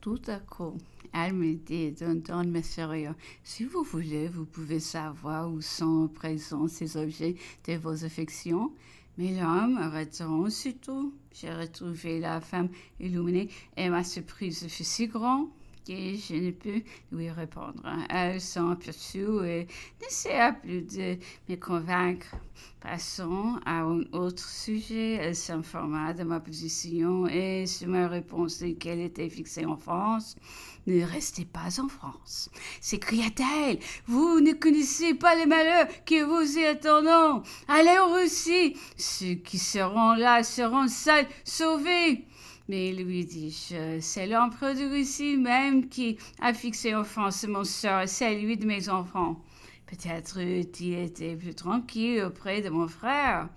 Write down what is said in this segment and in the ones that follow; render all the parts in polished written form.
Tout à coup, elle me dit d'un ton mystérieux, si vous voulez, vous pouvez savoir où sont présents ces objets de vos affections. Mais l'homme arrêtant aussitôt. J'ai retrouvé la femme illuminée et ma surprise fut si grande que je ne pus lui répondre. Elle s'en poursuit et n'essaya plus de me convaincre. Passons à un autre sujet. Elle s'informa de ma position et sur ma réponse qu'elle était fixée en France. Ne restez pas en France, s'écria-t-elle. Vous ne connaissez pas les malheurs qui vous y attendent. Allez en Russie. Ceux qui seront là seront seuls sauvés. Mais lui dis-je, c'est l'empereur de Russie même qui a fixé en France mon sort et celui de mes enfants. Peut-être eût-il été plus tranquille auprès de mon frère.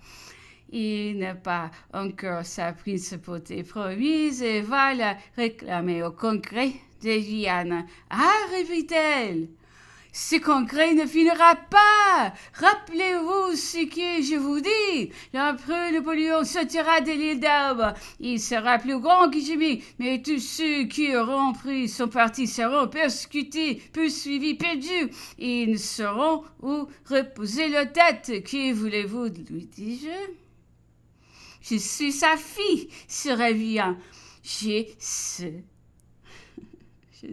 Il n'a pas encore sa principauté promise et va la réclamer au congrès de Guyane. Ah, répéta-t-elle, ce congrès ne finira pas. Rappelez-vous ce que je vous dis. L'empereur Napoléon sortira de l'île d'Elbe. Il sera plus grand que jamais, mais tous ceux qui auront pris son parti seront persécutés, poursuivis, perdus. Ils ne sauront où reposer leur tête. Que voulez-vous, lui dis-je? Je suis sa fille, se réveillant. Je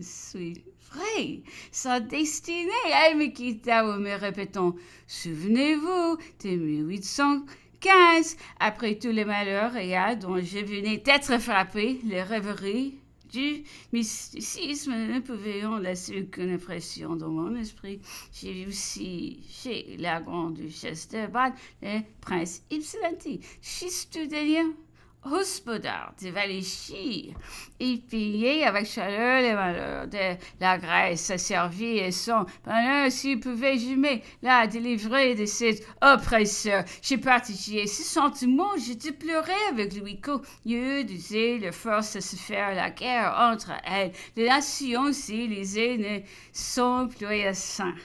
suis vrai, sa destinée. Elle me quitta en me répétant, souvenez-vous de 1815, après tous les malheurs réels dont je venais d'être frappé, les rêveries du mysticisme ne pouvaient en laisser aucune impression dans mon esprit. J'ai vu aussi chez la grande duchesse de Bade le prince Ypsilanti, fils du dernier hospodar de Valéchie. Il payait avec chaleur les malheurs de la Grèce, servi et son bonheur s'il pouvait jamais la délivrer de cet oppresseur. J'ai partagé ses sentiments, j'ai déploré avec lui qu'au disait le force à se faire la guerre entre elles. Les nations civilisées ne sont plus saints.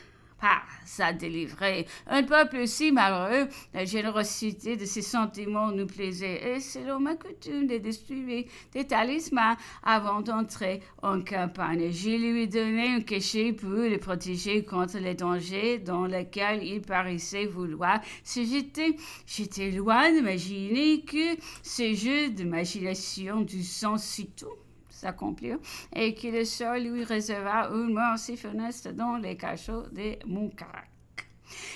Pas à délivrer un peuple si malheureux, la générosité de ses sentiments nous plaisait, et selon ma coutume de distribuer des talismans avant d'entrer en campagne. Je lui ai donné un cachet pour le protéger contre les dangers dans lesquels il paraissait vouloir se jeter. J'étais loin d'imaginer que ce jeu d'imagination du sens si tout s'accomplir et que le sort lui réserva une mort si funeste dans les cachots de mon carac.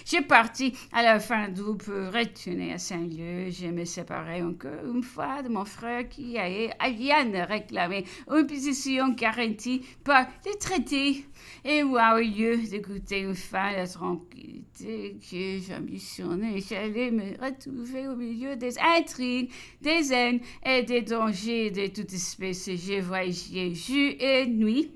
J'ai parti à la fin d'août pour retourner à Saint-Lieu. Je me séparai encore une fois de mon frère qui allait à Vienne réclamer une position garantie par les traités. Et moi, au lieu d'écouter enfin la tranquillité que j'ambitionnais, j'allais me retrouver au milieu des intrigues, des haines et des dangers de toute espèce. J'ai voyagé jour et nuit.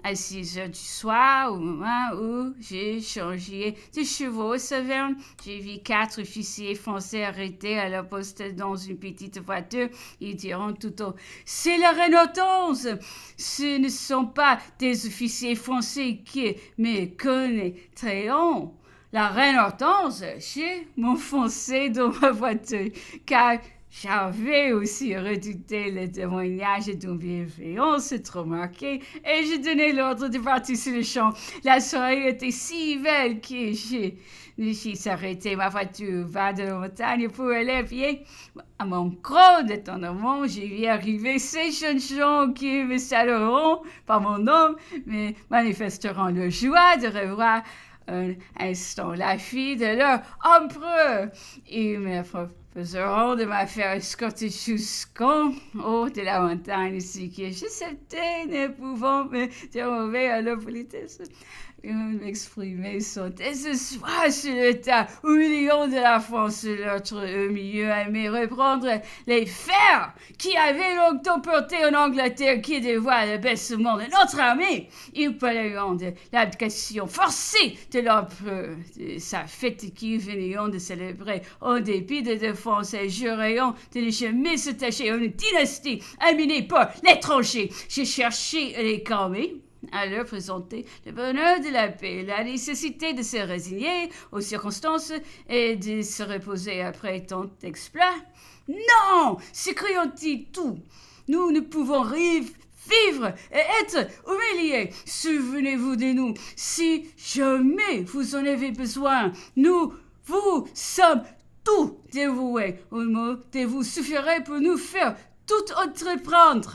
À 6 heures du soir, au moment où j'ai changé de chevaux Saverne, j'ai vu 4 officiers français arrêtés à la poste dans une petite voiture. Ils diront tout haut, c'est la Renault 11. Ce ne sont pas des officiers français qui me connaîtront. La Renault 11, j'ai m'enfoncé dans ma voiture, car j'avais aussi redouté le témoignage d'une bienveillance trop marquée et j'ai donné l'ordre de partir sur le champ. La soirée était si belle que j'ai s'arrêté ma voiture au bas de la montagne pour aller à pied. À mon grand étonnement, j'ai vu arriver ces jeunes gens qui me salueront par mon nom, mais manifesteront leur joie de revoir un instant la fille de leur empereur. Ils me proposeront de me faire escorter jusqu'en haut de la montagne, ce que j'acceptais, ne pouvant me dérober à leur politesse. Ils m'exprimer son désespoir sur l'état humiliant de la France, l'autre milieu aimé reprendre les fers qui avaient longtemps porté en Angleterre, qui dévoile le baissement de notre armée. Ils parleront de l'abdication forcée de l'empereur, de sa fête qui venions de célébrer en dépit des défenses et jureront de ne jamais s'attacher à une dynastie amenée par l'étranger. J'ai cherché à les calmer, à leur présenter le bonheur de la paix, la nécessité de se résigner aux circonstances et de se reposer après tant d'exploits. Non, s'écriant-ils tout, nous ne pouvons vivre et être humiliés. Souvenez-vous de nous. Si jamais vous en avez besoin, nous vous sommes tout dévoués. Un mot de vous suffirait pour nous faire tout entreprendre.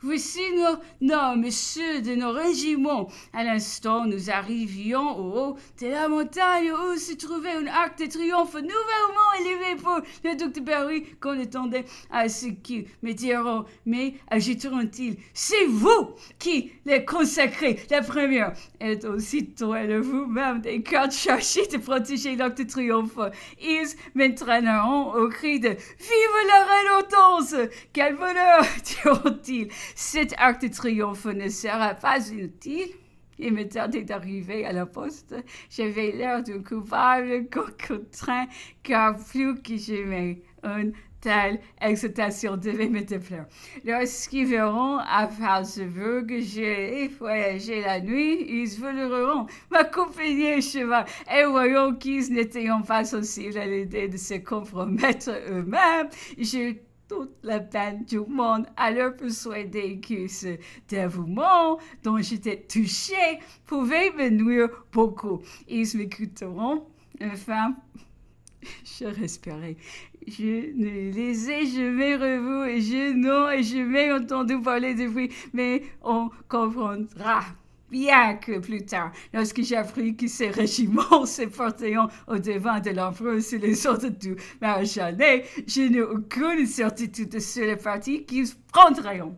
Voici nos noms, messieurs de nos régiments. À l'instant, nous arrivions au haut de la montagne où se trouvait un arc de triomphe nouvellement élevé pour le duc de Berry qu'on attendait à ce qu'ils me diront. Mais ajouteront-ils, c'est vous qui les consacrez. La première est aussitôt elle vous-même des cartes chargées de protéger l'arc de triomphe. Ils m'entraîneront au cri de Vive la reine Hortense! Quel bonheur, diront-ils. Cet arc de triomphe ne sera pas inutile. Il me tardait d'arriver à la poste. J'avais l'air d'un coupable contraint, car plus que jamais une telle excitation devait me déplaire. Lorsqu'ils verront à Falsburg que j'ai voyagé la nuit, ils voudront m'accompagner au cheval. Et voyons qu'ils n'étaient pas sensibles à l'idée de se compromettre eux-mêmes. J'ai toute la peine du monde à leur persuader que ce dévouement dont j'étais touchée pouvait me nuire beaucoup. Ils m'écouteront. Enfin, je respirais. Je ne les ai jamais revus et je n'ai jamais entendu parler de lui, mais on comprendra. Bien que plus tard, lorsque j'ai appris que ces régiments se portaient au devant de l'empereur sur les ordres du maréchal, je n'ai aucune certitude sur le parti qu'ils prendront.